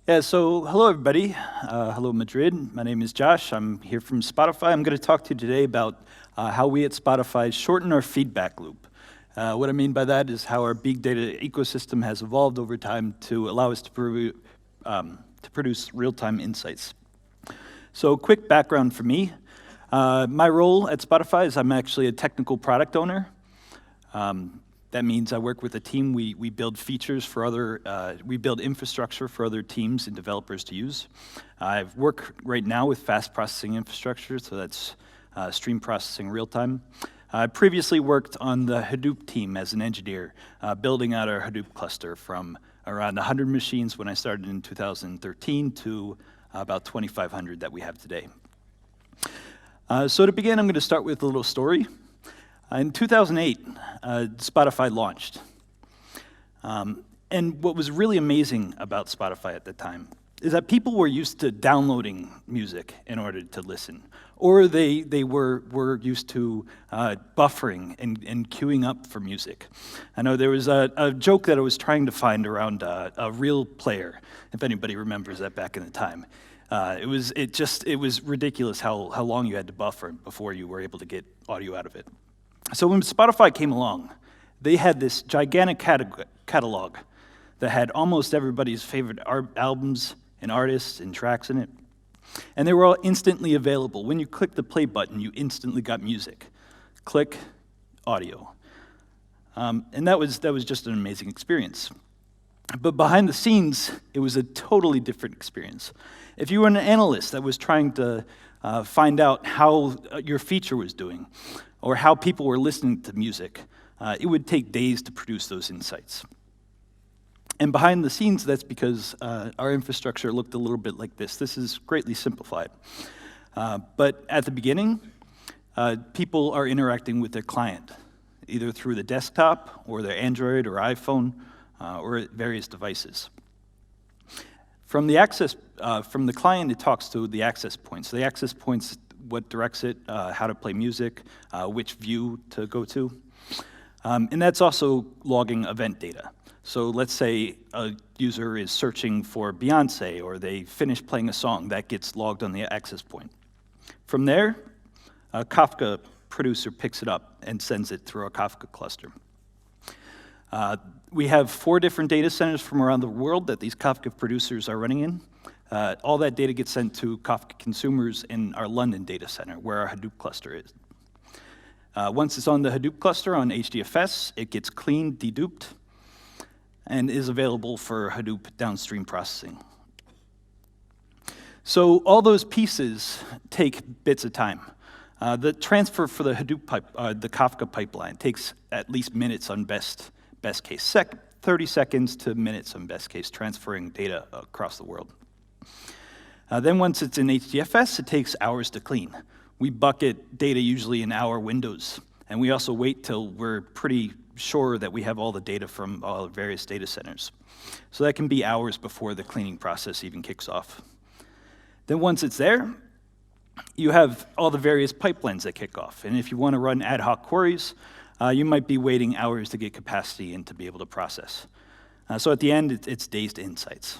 Yeah, so hello everybody. Hello Madrid. My name is Josh. I'm here from Spotify. I'm going to talk to you today about how we at Spotify shorten our feedback loop. What I mean by that is how our big data ecosystem has evolved over time to allow us to produce real-time insights. So quick background for me. My role at Spotify is I'm actually a technical product owner. That means I work with a team. We build features for we build infrastructure for other teams and developers to use. I work right now with fast processing infrastructure, so that's stream processing real time. I previously worked on the Hadoop team as an engineer, building out our Hadoop cluster from around 100 machines when I started in 2013 to about 2,500 that we have today. So to begin, I'm going to start with a little story. In 2008, Spotify launched. And what was really amazing about Spotify at the time is that people were used to downloading music in order to listen, or they were used to buffering and queuing up for music. I know there was a joke that I was trying to find around a real player, if anybody remembers that back in the time. It was ridiculous how long you had to buffer before you were able to get audio out of it. So when Spotify came along, they had this gigantic catalog that had almost everybody's favorite albums and artists and tracks in it. And they were all instantly available. When you clicked the play button, you instantly got music. Click, audio. And that was just an amazing experience. But behind the scenes, it was a totally different experience. If you were an analyst that was trying to find out how your feature was doing, or how people were listening to music, it would take days to produce those insights. And behind the scenes, that's because our infrastructure looked a little bit like this. This is greatly simplified. But at the beginning, people are interacting with their client, either through the desktop, or their Android or iPhone, or various devices. From the client, it talks to the access points. The access points, what directs it, how to play music, which view to go to. And that's also logging event data. So let's say a user is searching for Beyonce, or they finish playing a song, that gets logged on the access point. From there, a Kafka producer picks it up and sends it through a Kafka cluster. We have 4 different data centers from around the world that these Kafka producers are running in. All that data gets sent to Kafka consumers in our London data center, where our Hadoop cluster is. Once it's on the Hadoop cluster on HDFS, it gets cleaned, deduped, and is available for Hadoop downstream processing. So all those pieces take bits of time. The transfer for the Hadoop the Kafka pipeline takes at least minutes on best case, 30 seconds to minutes on best case, transferring data across the world. Then once it's in HDFS, it takes hours to clean. We bucket data usually in hour windows, and we also wait till we're pretty sure that we have all the data from all the various data centers. So that can be hours before the cleaning process even kicks off. Then once it's there, you have all the various pipelines that kick off. And if you want to run ad hoc queries, you might be waiting hours to get capacity and to be able to process. So at the end, it's days to insights.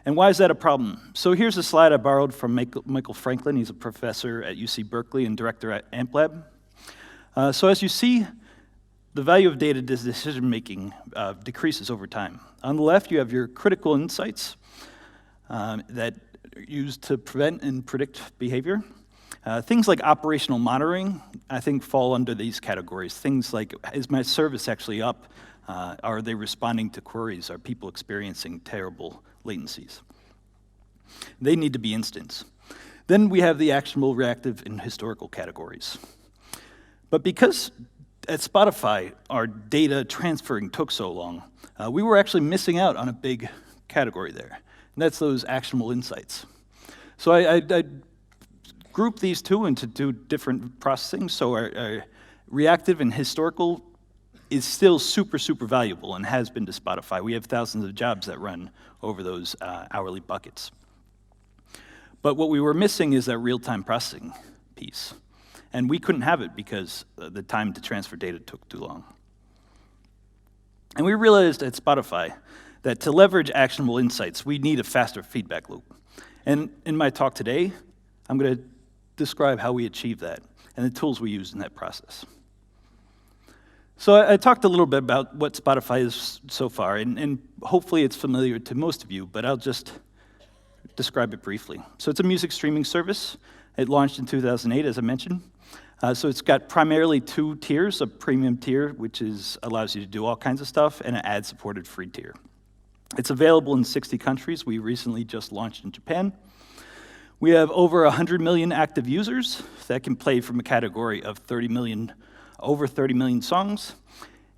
And why is that a problem? So here's a slide I borrowed from Michael Franklin. He's a professor at UC Berkeley and director at AMPLab. So as you see, the value of data decision-making decreases over time. On the left, you have your critical insights that are used to prevent and predict behavior. Things like operational monitoring, I think, fall under these categories. Things like, is my service actually up? Are they responding to queries? Are people experiencing terrible latencies? They need to be instant. Then we have the actionable, reactive, and historical categories. But because at Spotify, our data transferring took so long, we were actually missing out on a big category there. And that's those actionable insights. So I group these two into 2 different processing. So our reactive and historical is still super, super valuable and has been to Spotify. We have thousands of jobs that run over those hourly buckets. But what we were missing is that real-time processing piece. And we couldn't have it because the time to transfer data took too long. And we realized at Spotify that to leverage actionable insights, we need a faster feedback loop. And in my talk today, I'm going to describe how we achieve that and the tools we use in that process. So I talked a little bit about what Spotify is so far, and hopefully it's familiar to most of you, but I'll just describe it briefly. So it's a music streaming service. It launched in 2008, as I mentioned. So it's got primarily 2 tiers, a premium tier, which allows you to do all kinds of stuff, and an ad-supported free tier. It's available in 60 countries. We recently just launched in Japan. We have over 100 million active users that can play from a category of over 30 million songs,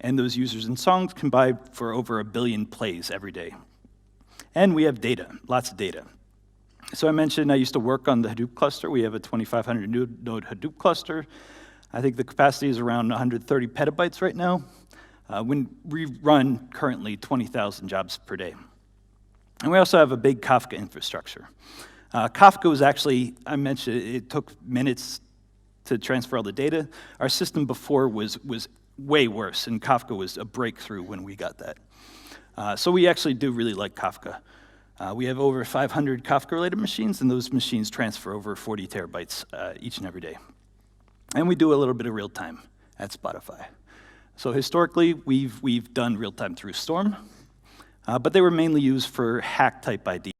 and those users and songs can buy for over 1 billion plays every day. And we have data, lots of data. So I mentioned I used to work on the Hadoop cluster. We have a 2,500 node Hadoop cluster. I think the capacity is around 130 petabytes right now. When we run currently 20,000 jobs per day. And we also have a big Kafka infrastructure. Kafka was actually, I mentioned, it took minutes to transfer all the data. Our system before was way worse, and Kafka was a breakthrough when we got that. So we actually do really like Kafka. We have over 500 Kafka-related machines, and those machines transfer over 40 terabytes each and every day. And we do a little bit of real-time at Spotify. So historically, we've done real-time through Storm, but they were mainly used for hack-type ID.